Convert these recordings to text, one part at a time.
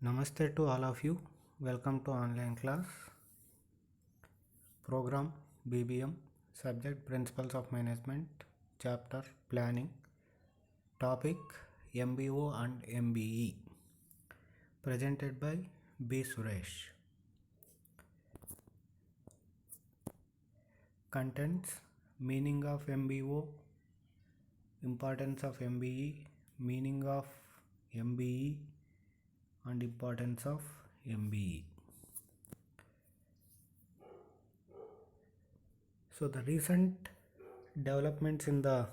Namaste to all of you. Welcome to online class. Program BBM. Subject Principles of Management. Chapter Planning. Topic MBO and MBE. Presented by B. Suresh. Contents: meaning of MBO, importance of MBE, meaning of MBE, and importance of MBE. So the recent developments in the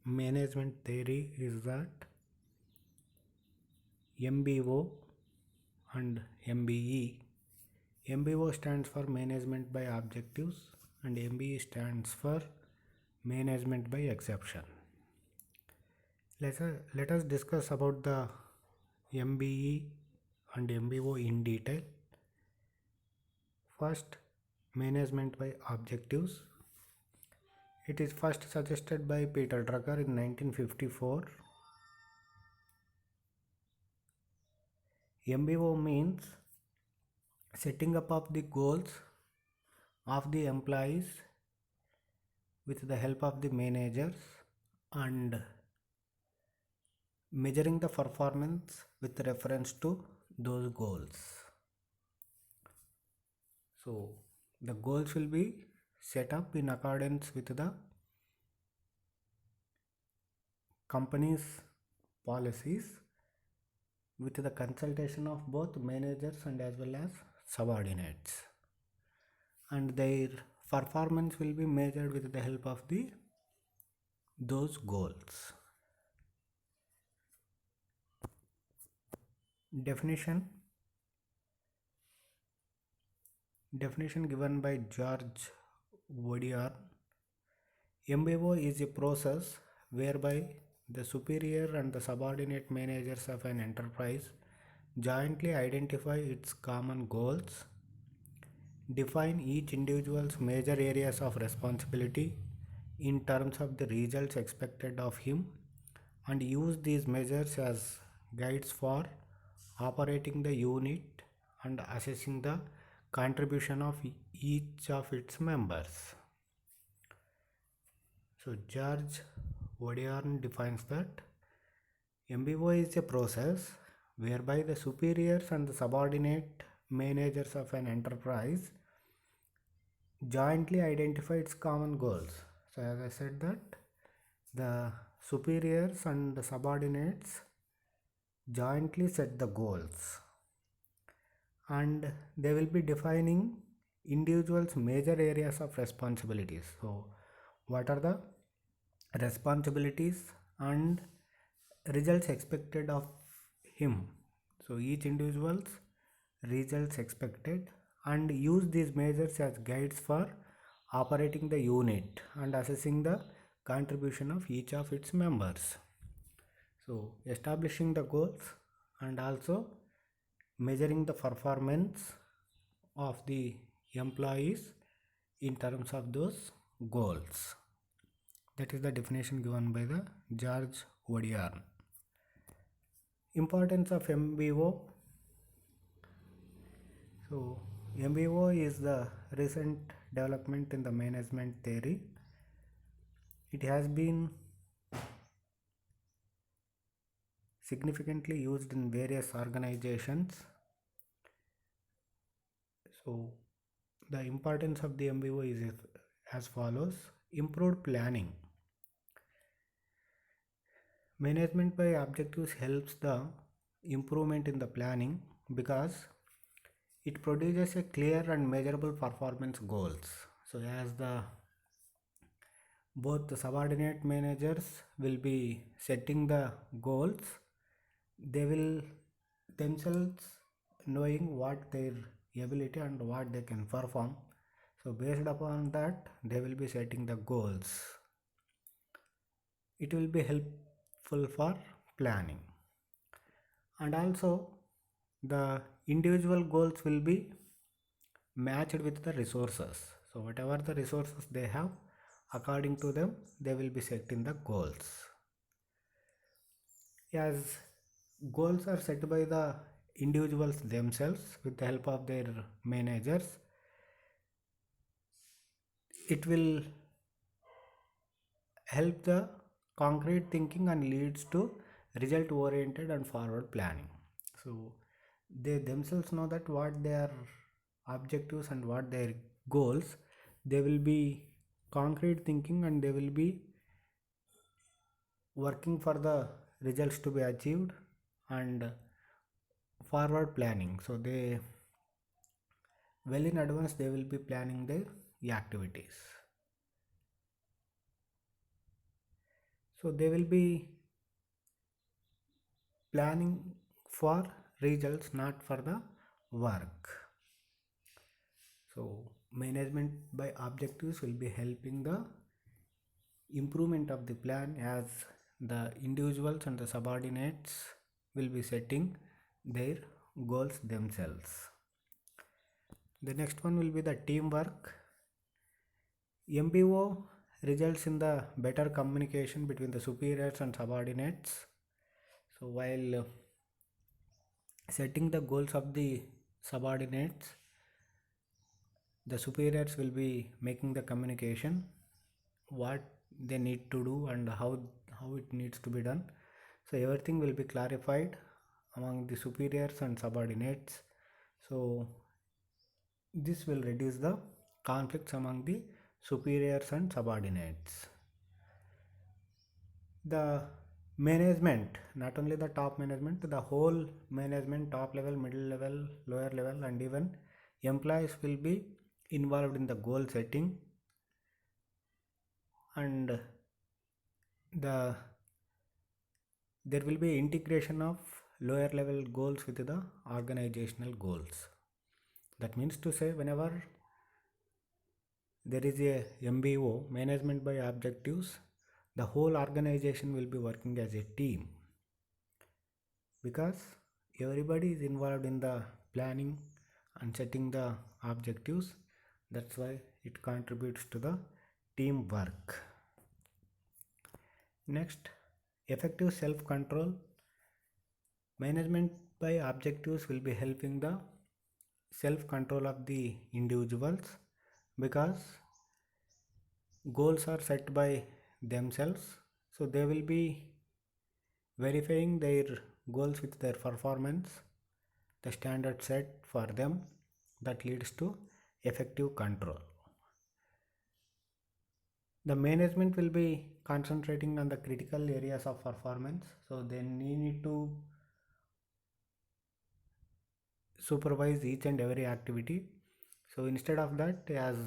management theory is that MBO and MBE. MBO stands for management by objectives and MBE stands for management by exception. Let us discuss about the MBE and MBO in detail. First, management by objectives. It is first suggested by Peter Drucker in 1954. MBO means setting up of the goals of the employees with the help of the managers and measuring the performance with reference to those goals. So the goals will be set up in accordance with the company's policies with the consultation of both managers and as well as subordinates, and their performance will be measured with the help of those goals. Definition given by George Wodiar. MBO is a process whereby the superior and the subordinate managers of an enterprise jointly identify its common goals, define each individual's major areas of responsibility in terms of the results expected of him, and use these measures as guides for operating the unit and assessing the contribution of each of its members. So George Wodiar defines that MBO is a process whereby the superiors and the subordinate managers of an enterprise jointly identify its common goals. So as I said that the superiors and the subordinates jointly set the goals and they will be defining individuals' major areas of responsibilities. So what are the responsibilities and results expected of him? So each individual's results expected, and use these measures as guides for operating the unit and assessing the contribution of each of its members. So establishing the goals and also measuring the performance of the employees in terms of those goals. That is the definition given by the George Wodiar. Importance of MBO. So MBO is the recent development in the management theory. It has been significantly used in various organizations. So the importance of the MBO is as follows. Improved planning. Management by objectives helps the improvement in the planning because it produces a clear and measurable performance goals. So as both the subordinate managers will be setting the goals, they will themselves knowing what their ability and what they can perform. So based upon that they will be setting the goals. It will be helpful for planning, and also the individual goals will be matched with the resources. So whatever the resources they have, according to them they will be setting the goals. As goals are set by the individuals themselves with the help of their managers. It will help the concrete thinking and leads to result oriented and forward planning. So they themselves know that what their objectives and what their goals. They will be concrete thinking and they will be working for the results to be achieved and forward planning. So they well in advance they will be planning their activities. So they will be planning for results, not for the work. So management by objectives will be helping the improvement of the plan, as the individuals and the subordinates will be setting their goals themselves. The next one will be the teamwork. MBO results in the better communication between the superiors and subordinates. So while setting the goals of the subordinates, the superiors will be making the communication what they need to do and how it needs to be done. So everything will be clarified among the superiors and subordinates. So this will reduce the conflicts among the superiors and subordinates. The management, not only the top management, the whole management, top level, middle level, lower level, and even employees will be involved in the goal setting, and there will be integration of lower level goals with the organizational goals. That means to say, whenever there is a MBO, management by objectives, the whole organization will be working as a team, because everybody is involved in the planning and setting the objectives. That's why it contributes to the teamwork. Next, effective self-control. Management by objectives will be helping the self-control of the individuals, because goals are set by themselves. So they will be verifying their goals with their performance, the standard set for them, that leads to effective control. The management will be concentrating on the critical areas of performance. So they need to supervise each and every activity. So instead of that, as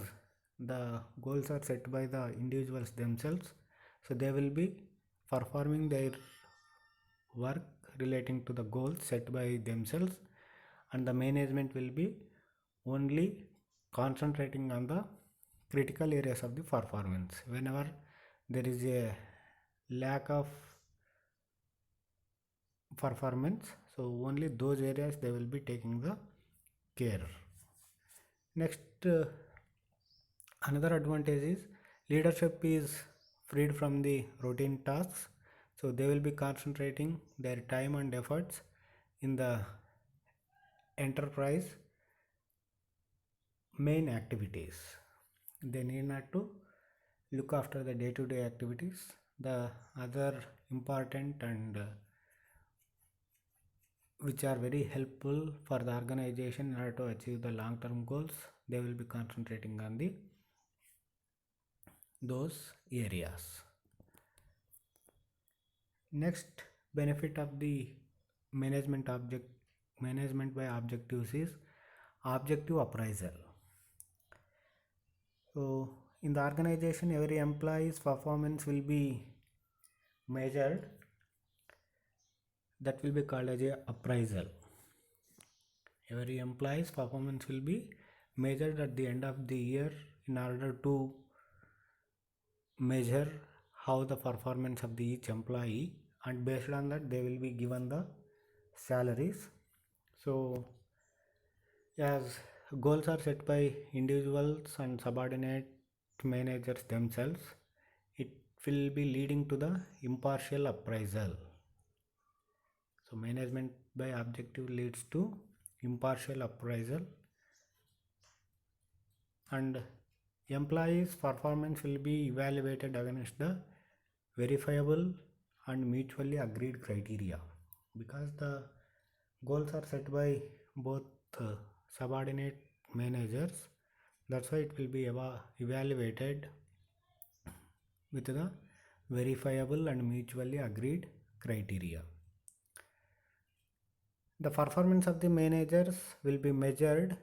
the goals are set by the individuals themselves, so they will be performing their work relating to the goals set by themselves, and the management will be only concentrating on the critical areas of the performance. Whenever there is a lack of performance, so only those areas they will be taking the care. Next, another advantage is leadership is freed from the routine tasks. So they will be concentrating their time and efforts in the enterprise main activities. They need not to look after the day-to-day activities. The other important and which are very helpful for the organization in order to achieve the long-term goals, they will be concentrating on those areas. Next benefit of the management by objectives is objective appraisal. So in the organization, every employee's performance will be measured. That will be called as a appraisal. Every employee's performance will be measured at the end of the year in order to measure how the performance of the each employee, and based on that they will be given the salaries. So as goals are set by individuals and subordinate managers themselves, it will be leading to the impartial appraisal. So management by objective leads to impartial appraisal, and employees' performance will be evaluated against the verifiable and mutually agreed criteria, because the goals are set by both subordinate managers. That's why it will be evaluated with the verifiable and mutually agreed criteria. The performance of the managers will be measured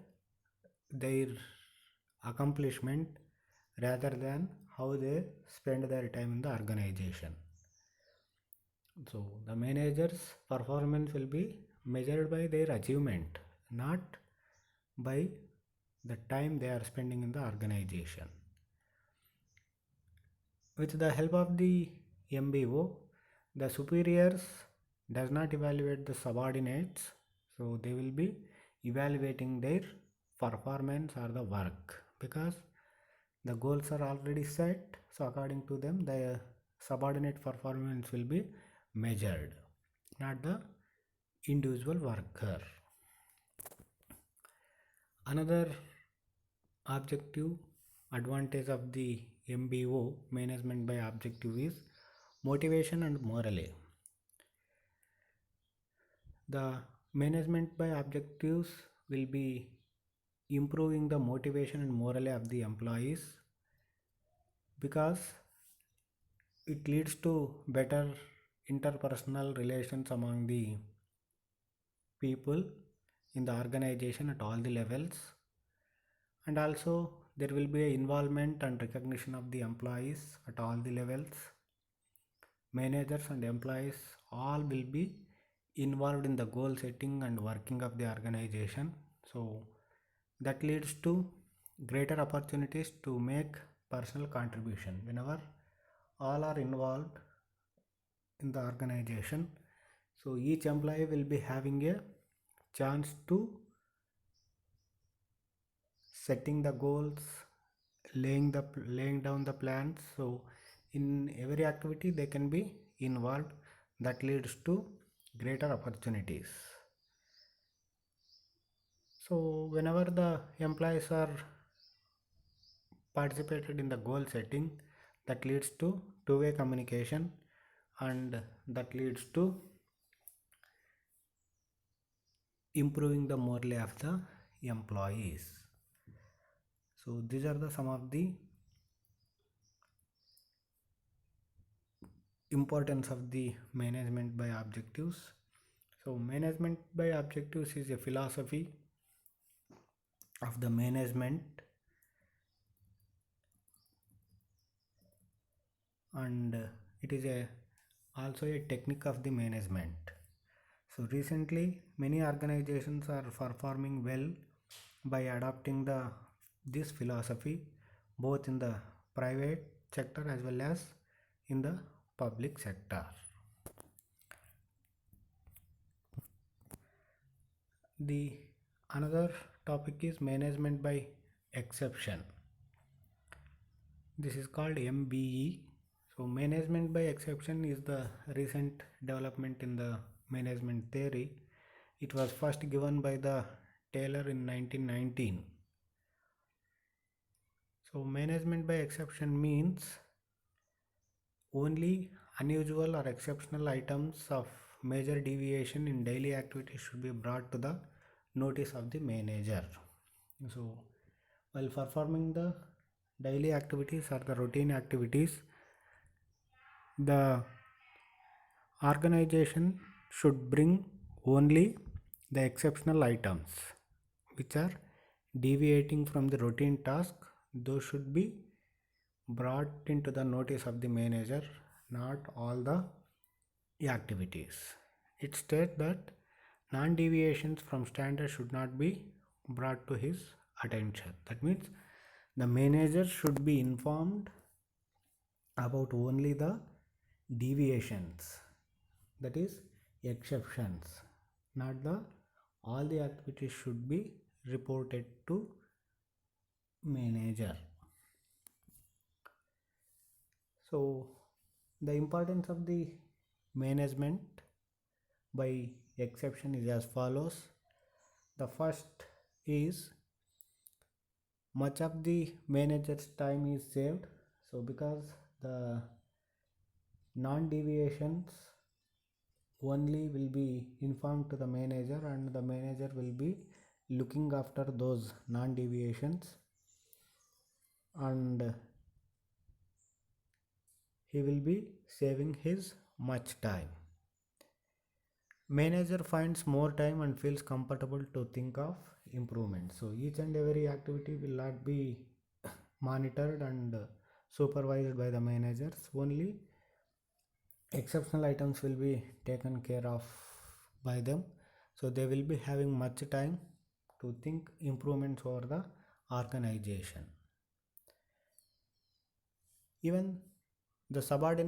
their accomplishment rather than how they spend their time in the organization. So the managers' performance will be measured by their achievement, not by the time they are spending in the organization. With the help of the MBO, the superiors does not evaluate the subordinates, so they will be evaluating their performance or the work, because the goals are already set. So according to them, the subordinate performance will be measured, not the individual worker. Another objective advantage of the MBO, management by objective, is motivation and morale. The management by objectives will be improving the motivation and morale of the employees, because it leads to better interpersonal relations among the people in the organization at all the levels, and also there will be involvement and recognition of the employees at all the levels. Managers and employees all will be involved in the goal setting and working of the organization, so that leads to greater opportunities to make personal contribution whenever all are involved in the organization. So each employee will be having a chance to setting the goals, laying down the plans. So in every activity they can be involved. That leads to greater opportunities. So whenever the employees are participated in the goal setting, that leads to two-way communication, and that leads to improving the morale of the employees. So these are the some of the importance of the management by objectives. So management by objectives is a philosophy of the management, and it is also a technique of the management. So recently many organizations are performing well by adopting this philosophy, both in the private sector as well as in the public sector. The another topic is management by exception. This is called MBE. So management by exception is the recent development in the management theory. It was first given by the Taylor in 1919. So management by exception means only unusual or exceptional items of major deviation in daily activities should be brought to the notice of the manager. So while performing the daily activities or the routine activities, the organization should bring only the exceptional items which are deviating from the routine task. Those should be brought into the notice of the manager, not all the activities. It states that non-deviations from standard should not be brought to his attention. That means the manager should be informed about only the deviations, that is exceptions, not the all the activities should be reported to manager. So the importance of the management by exception is as follows. The first is much of the manager's time is saved. So because the non-deviations only will be informed to the manager, and the manager will be looking after those non-deviations, and he will be saving his much time. Manager finds more time and feels comfortable to think of improvement. So each and every activity will not be monitored and supervised by the managers. Only exceptional items will be taken care of by them. So they will be having much time to think improvements over the organization. Even the subordinate